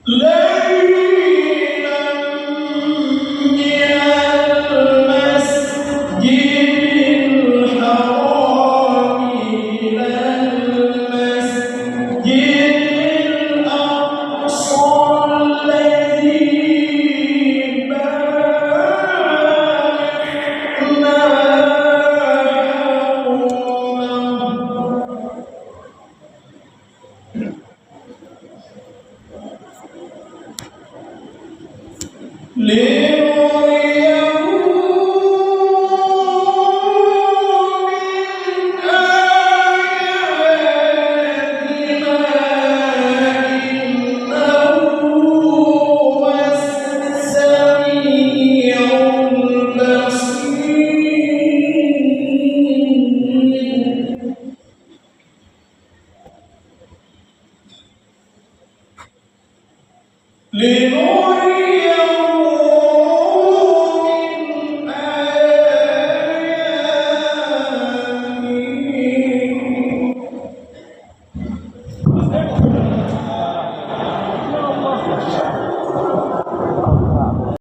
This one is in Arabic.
ليلا من المسجد الحرام إلى المسجد الأقصى الذي باركنا لنريه من آياتنا إنه هو السميع البصير لنريه